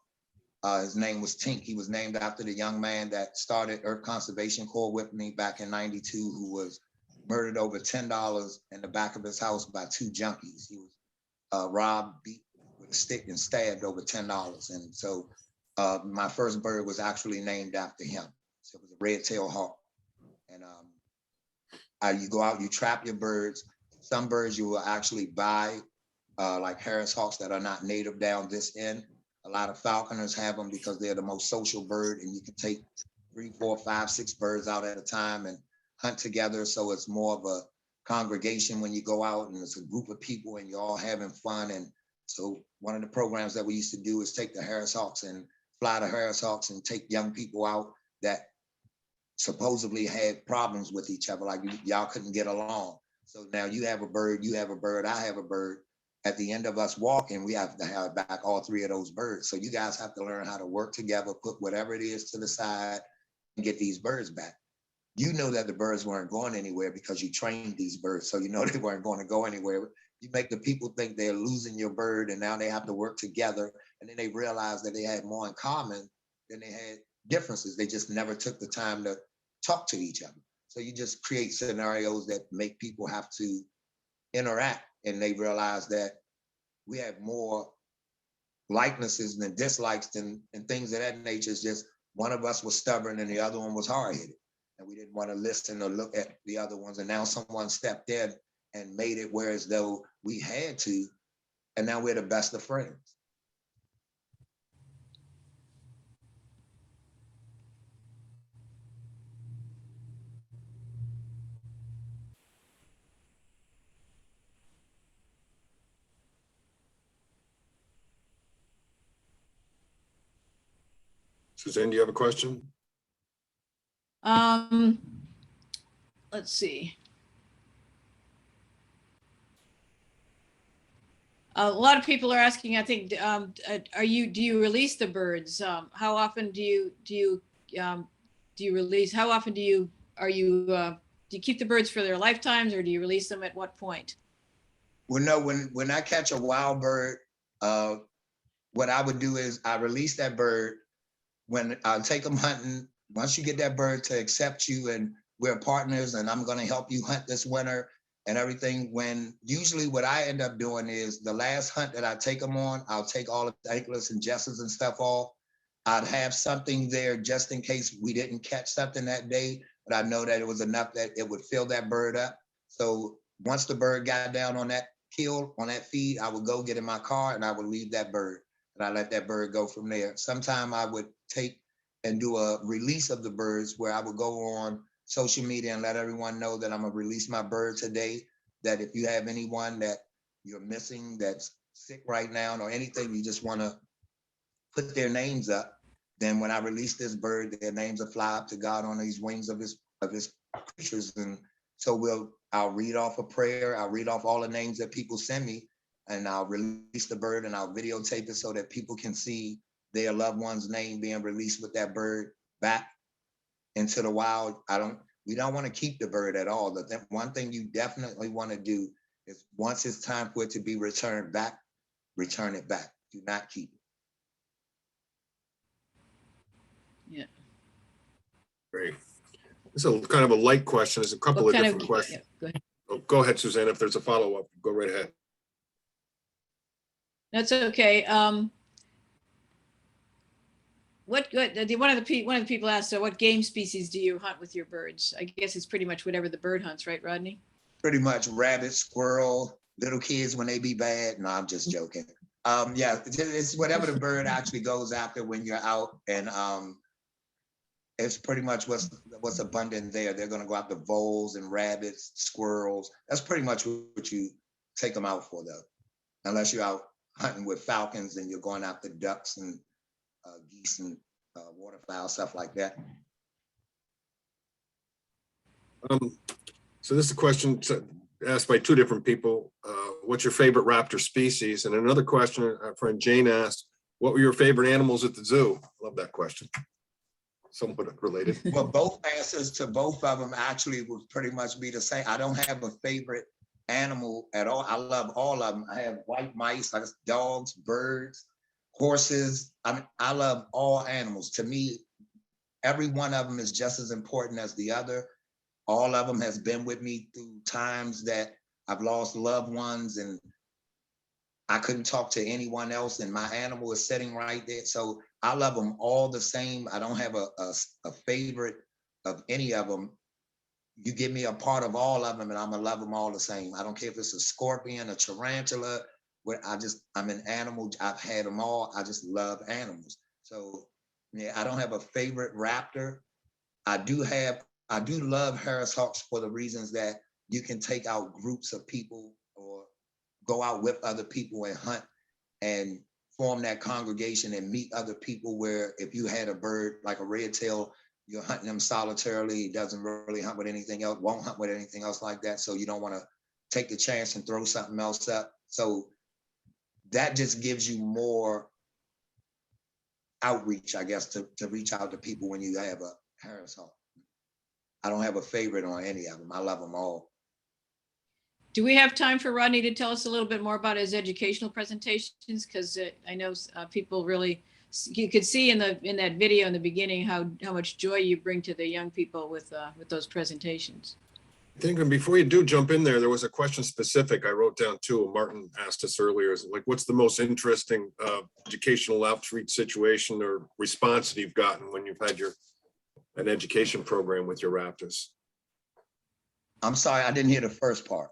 His name was Tink. He was named after the young man that started Earth Conservation Corps with me back in '92, who was murdered over $10 in the back of his house by two junkies. He was robbed, beat with a stick, and stabbed over $10. And so my first bird was actually named after him. So it was a red-tailed hawk. And you go out, you trap your birds. Some birds you will actually buy, like Harris hawks that are not native down this end. A lot of falconers have them because they're the most social bird, and you can take 3, 4, 5, 6 birds out at a time and hunt together. So it's more of a congregation when you go out, and it's a group of people and you're all having fun. And so one of the programs that we used to do is take the Harris hawks and fly the Harris hawks and take young people out that supposedly had problems with each other, like y'all couldn't get along. So now you have a bird, I have a bird. At the end of us walking, we have to have back all 3 of those birds. So you guys have to learn how to work together, put whatever it is to the side and get these birds back. You know that the birds weren't going anywhere because you trained these birds. So you know they weren't going to go anywhere. You make the people think they're losing your bird, and now they have to work together. And then they realize that they had more in common than they had differences. They just never took the time to talk to each other. So you just create scenarios that make people have to interact, and they realize that we have more likenesses than dislikes and things of that nature. It's just one of us was stubborn and the other one was hard-headed. And we didn't want to listen or look at the other ones. And now someone stepped in and made it where as though we had to, and now we're the best of friends. Suzanne, do you have a question? Let's see. A lot of people are asking, I think, do you release the birds? How often do you release? How often do you keep the birds for their lifetimes, or do you release them at what point? Well, no, when I catch a wild bird, what I would do is I release that bird when I take them hunting. Once you get that bird to accept you and we're partners and I'm going to help you hunt this winter, and everything. When usually what I end up doing is the last hunt that I take them on, I'll take all of the anklets and jesses and stuff off. I'd have something there just in case we didn't catch something that day, but I know that it was enough that it would fill that bird up. So once the bird got down on that kill, on that feed, I would go get in my car and I would leave that bird, and I let that bird go from there. Sometime I would take and do a release of the birds where I would go on social media and let everyone know that I'm gonna release my bird today, that if you have anyone that you're missing that's sick right now or anything, you just wanna put their names up, then when I release this bird, their names will fly up to God on these wings of his creatures. And so I'll read off a prayer, I'll read off all the names that people send me, and I'll release the bird and I'll videotape it so that people can see their loved one's name being released with that bird back into the wild. We don't want to keep the bird at all. The one thing you definitely want to do is once it's time for it to be returned back, return it back. Do not keep it. Yeah. Great. This is a kind of a light question. There's a couple What of kind different of, questions. yeah, go ahead. Oh, go ahead, Suzanne. If there's a follow-up, go right ahead. That's okay. One of the people asked, so what game species do you hunt with your birds? I guess it's pretty much whatever the bird hunts, right, Rodney? Pretty much rabbit, squirrel, little kids when they be bad. No, I'm just joking. Yeah, it's whatever the bird actually goes after when you're out, and it's pretty much what's abundant there. They're gonna go after voles and rabbits, squirrels. That's pretty much what you take them out for, though. Unless you're out hunting with falcons and you're going after ducks and geese and waterfowl, stuff like that. So this is a question asked by two different people. What's your favorite raptor species? And another question our friend Jane asked, what were your favorite animals at the zoo? Love that question. Somewhat related. Well, both answers to both of them actually would pretty much be the same. I don't have a favorite animal at all. I love all of them. I have white mice, like dogs, birds, horses. I love all animals. To me, every one of them is just as important as the other. All of them has been with me through times that I've lost loved ones and I couldn't talk to anyone else, and my animal is sitting right there. So I love them all the same. I don't have a favorite of any of them. You give me a part of all of them and I'm gonna love them all the same. I don't care if it's a scorpion, a tarantula, I'm an animal. I've had them all. I just love animals. So yeah, I don't have a favorite raptor. I do love Harris Hawks for the reasons that you can take out groups of people or go out with other people and hunt and form that congregation and meet other people, where if you had a bird like a red tail, you're hunting them solitarily. He doesn't really hunt with anything else, won't hunt with anything else like that. So you don't want to take the chance and throw something else up. So that just gives you more outreach, I guess, to reach out to people when you have a Harris Hawk. I don't have a favorite on any of them. I love them all. Do we have time for Rodney to tell us a little bit more about his educational presentations? Because I know people really, you could see in that video in the beginning how much joy you bring to the young people with those presentations. I think, and before you do jump in there was a question specific I wrote down too. Martin asked us earlier, is like, what's the most interesting educational outreach situation or response that you've gotten when you've had an education program with your raptors? I'm sorry, I didn't hear the first part.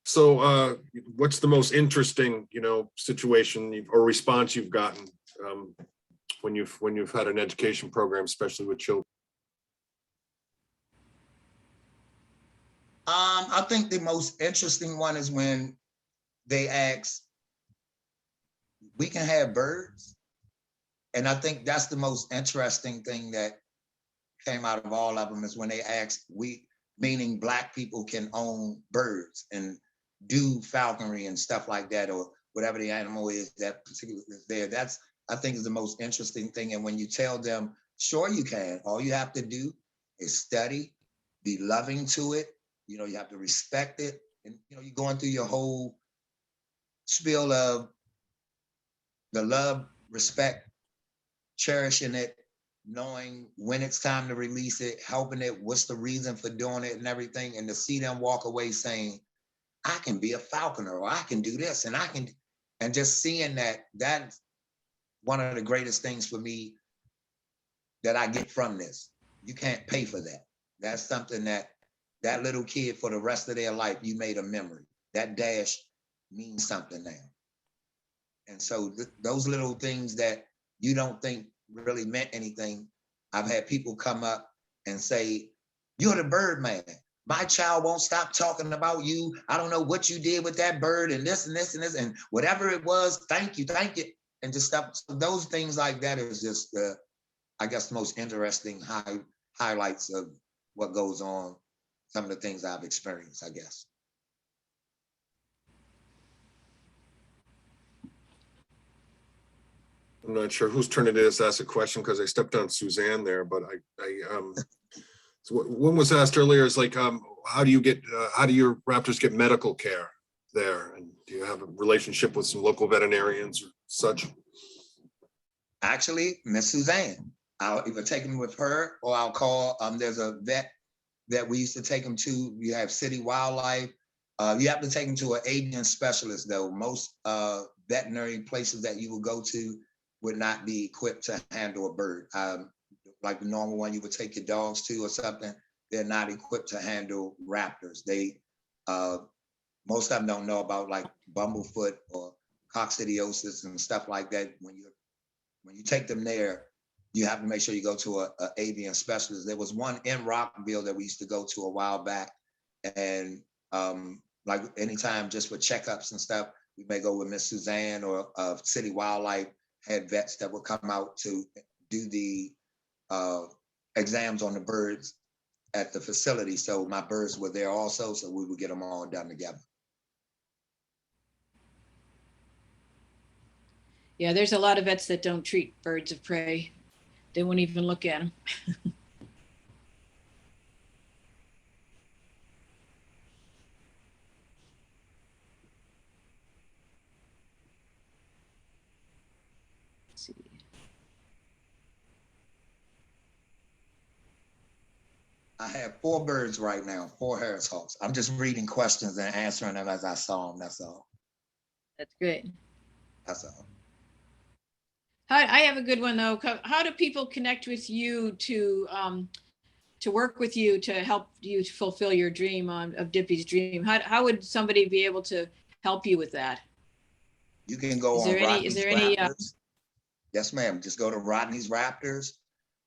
So what's the most interesting, situation or response you've gotten when you've had an education program, especially with children? I think the most interesting one is when they ask, we can have birds? And I think that's the most interesting thing that came out of all of them, is when they asked, meaning Black people can own birds and do falconry and stuff like that, or whatever the animal is that particularly is there. That's, I think, is the most interesting thing. And when you tell them, sure you can, all you have to do is study, be loving to it. You have to respect it. And, you're going through your whole spiel of the love, respect, cherishing it, knowing when it's time to release it, helping it, what's the reason for doing it and everything. And to see them walk away saying, I can be a falconer, or I can do this, and and just seeing that's one of the greatest things for me that I get from this. You can't pay for that. That's something that little kid, for the rest of their life, you made a memory. That dash means something now. And so those little things that you don't think really meant anything, I've had people come up and say, "You're the bird man. My child won't stop talking about you. I don't know what you did with that bird, and this and this and this, and whatever it was, thank you. And just stuff." So those things like that is just, I guess, the most interesting highlights of what goes on, some of the things I've experienced, I guess. I'm not sure whose turn it is to ask a question because I stepped on Suzanne there, but so one was asked earlier is like, how do your raptors get medical care there? And do you have a relationship with some local veterinarians or such? Actually, Miss Suzanne, I'll either take them with her, or I'll call, there's a vet that we used to take them to. You have city wildlife. You have to take them to an avian specialist though. Most veterinary places that you will go to would not be equipped to handle a bird. Like the normal one you would take your dogs to or something, they're not equipped to handle raptors. They, most of them don't know about like bumblefoot or coccidiosis and stuff like that. When you take them there, you have to make sure you go to a avian specialist. There was one in Rockville that we used to go to a while back, and like anytime just for checkups and stuff, we may go with Miss Suzanne, or City Wildlife had vets that would come out to do the exams on the birds at the facility. So my birds were there also, so we would get them all done together. Yeah, there's a lot of vets that don't treat birds of prey. They won't even look at them. Let's see. I have 4 birds right now, 4 Harris Hawks. I'm just reading questions and answering them as I saw them, that's all. That's great. That's all. I have a good one though. How do people connect with you to work with you to help you to fulfill your dream of Dippy's dream? How would somebody be able to help you with that? You can go Is on there any? Rodney's Is there any? Raptors. Yes, ma'am. Just go to Rodney's Raptors.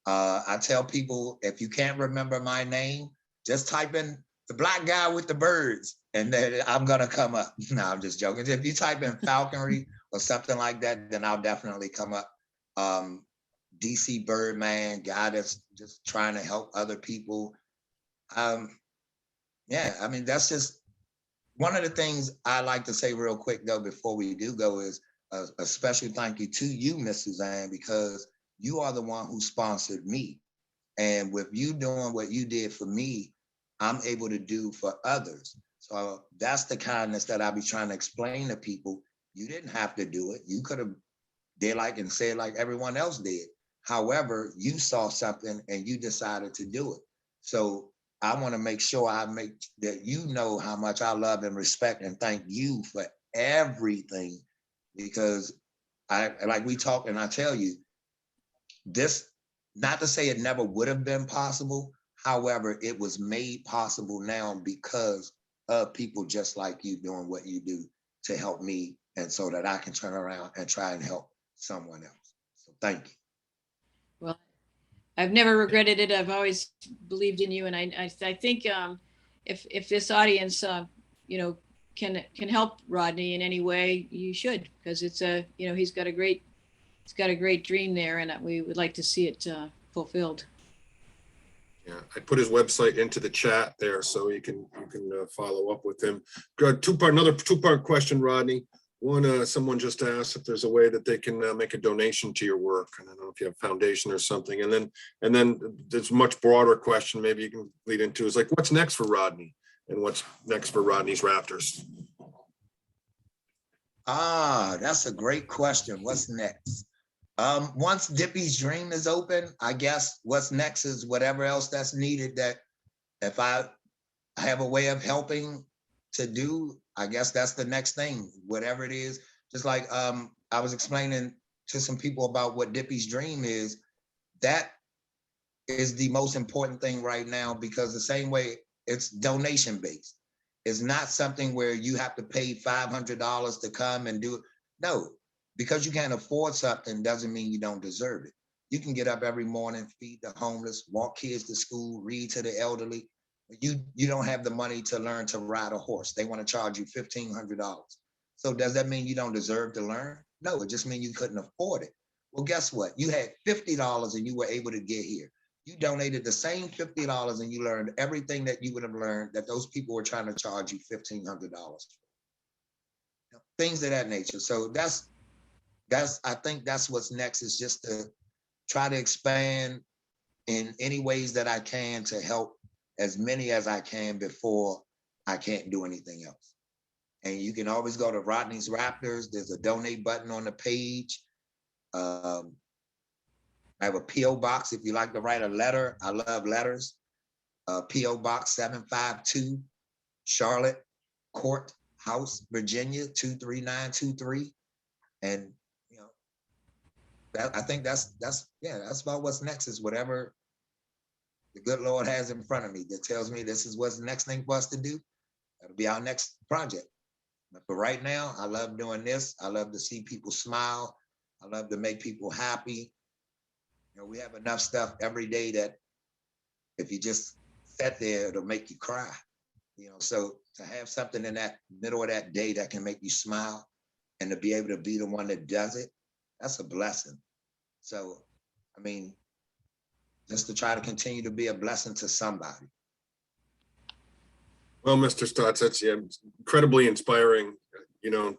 I tell people, if you can't remember my name, just type in the black guy with the birds, and then I'm gonna come up. No, I'm just joking. If you type in falconry or something like that, then I'll definitely come up. DC Birdman, guy that's just trying to help other people. Yeah, I mean, that's just one of the things I like to say real quick though, before we do go, is a special thank you to you, Miss Suzanne, because you are the one who sponsored me. And with you doing what you did for me, I'm able to do for others. So that's the kindness that I be trying to explain to people. You didn't have to do it. You could have did like and said like everyone else did. However, you saw something and you decided to do it. So I want to make sure that you know how much I love and respect and thank you for everything, because like we talk and I tell you, this, not to say it never would have been possible. However, it was made possible now because of people just like you doing what you do to help me, and so that I can turn around and try and help someone else. So thank you. Well, I've never regretted it. I've always believed in you, and I think if this audience can help Rodney in any way, you should, because it's he's got a great dream there, and we would like to see it fulfilled. Yeah, I put his website into the chat there, so you can follow up with him. Got another two-part question, Rodney. One, someone just asked if there's a way that they can make a donation to your work. And I don't know if you have a foundation or something. And then there's a much broader question maybe you can lead into, is like, what's next for Rodney, and what's next for Rodney's Raptors? That's a great question. What's next? Once Dippy's dream is open, I guess what's next is whatever else that's needed, that if I have a way of helping to do, I guess that's the next thing, whatever it is. Just like I was explaining to some people about what Dippy's dream is, that is the most important thing right now, because the same way it's donation based. It's not something where you have to pay $500 to come and do it. No, because you can't afford something doesn't mean you don't deserve it. You can get up every morning, feed the homeless, walk kids to school, read to the elderly. You don't have the money to learn to ride a horse. They want to charge you $1,500. So does that mean you don't deserve to learn? No, it just means you couldn't afford it. Well, guess what? You had $50 and you were able to get here. You donated the same $50 and you learned everything that you would have learned that those people were trying to charge you $1,500 for. Things of that nature. So I think that's what's next, is just to try to expand in any ways that I can to help as many as I can before I can't do anything else. And you can always go to Rodney's Raptors. There's a donate button on the page. I have a P.O. box if you like to write a letter. I love letters. P.O. Box 752, Charlotte Court House, Virginia 23923. And you know, I think that's about what's next, is whatever the good Lord has in front of me that tells me this is what's the next thing for us to do. That'll be our next project. But for right now, I love doing this. I love to see people smile. I love to make people happy. You know, we have enough stuff every day that if you just sit there, it'll make you cry. You know, so to have something in that middle of that day that can make you smile and to be able to be the one that does it, that's a blessing. So, I mean, just to try to continue to be a blessing to somebody. Well, Mr. Stotts, that's incredibly inspiring, you know,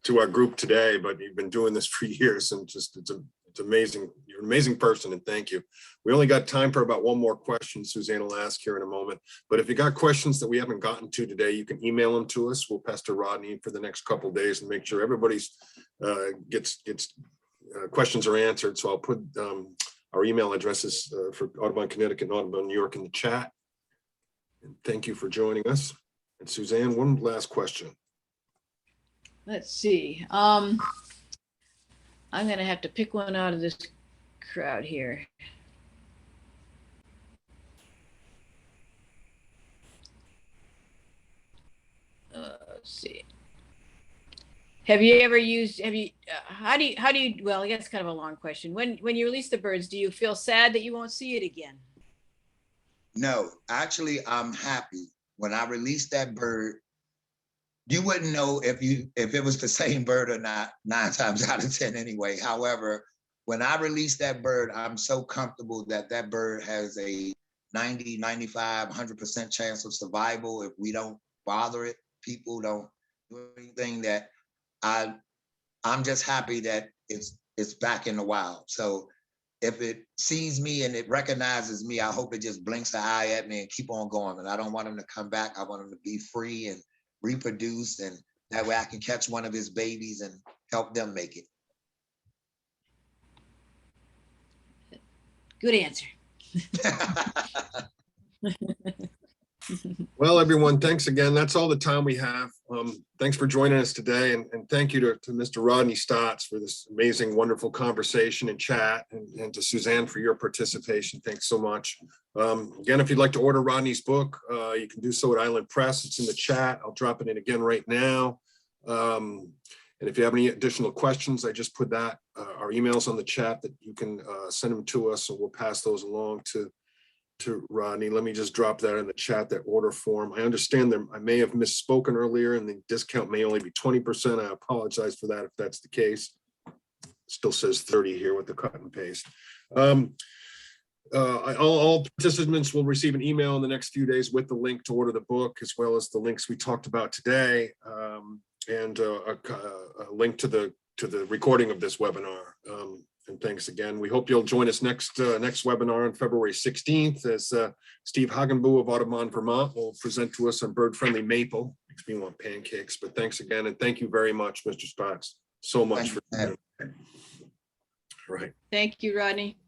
to our group today, but you've been doing this for years, and just it's amazing. You're an amazing person, and thank you. We only got time for about one more question. Suzanne will ask here in a moment, but if you got questions that we haven't gotten to today, you can email them to us. We'll pass to Rodney for the next couple of days and make sure everybody's questions are answered. So I'll put our email addresses for Audubon Connecticut and Audubon New York in the chat. And thank you for joining us. And Suzanne, one last question. Let's see. I'm gonna have to pick one out of this crowd here. Let's see. How do you, well, I guess it's kind of a long question. When you release the birds, do you feel sad that you won't see it again? No, actually, I'm happy. When I released that bird, you wouldn't know if it was the same bird or not, 9 times out of 10 anyway. However, when I released that bird, I'm so comfortable that that bird has a 90, 95, 100% chance of survival if we don't bother it. People don't do anything. That I'm just happy that it's back in the wild. So if it sees me and it recognizes me, I hope it just blinks an eye at me and keep on going. And I don't want him to come back. I want him to be free and reproduce, and that way I can catch one of his babies and help them make it. Good answer. Well, everyone, thanks again. That's all the time we have. Thanks for joining us today. And thank you to Mr. Rodney Stotts for this amazing, wonderful conversation and chat, and to Suzanne for your participation. Thanks so much. Again, if you'd like to order Rodney's book, you can do so at Island Press. It's in the chat. I'll drop it in again right now. And if you have any additional questions, I just put our emails on the chat that you can send them to us, and we'll pass those along to Rodney. Let me just drop that in the chat, that order form. I understand that I may have misspoken earlier, and the discount may only be 20%. I apologize for that if that's the case. Still says 30 here with the cut and paste. All participants will receive an email in the next few days with the link to order the book, as well as the links we talked about today, and a link to the recording of this webinar. And thanks again. We hope you'll join us next webinar on February 16th, as Steve Hagenbu of Audubon, Vermont will present to us on bird-friendly maple. Makes me want pancakes, but thanks again. And thank you very much, Mr. Stotts, so much. All right. Thank you, Rodney.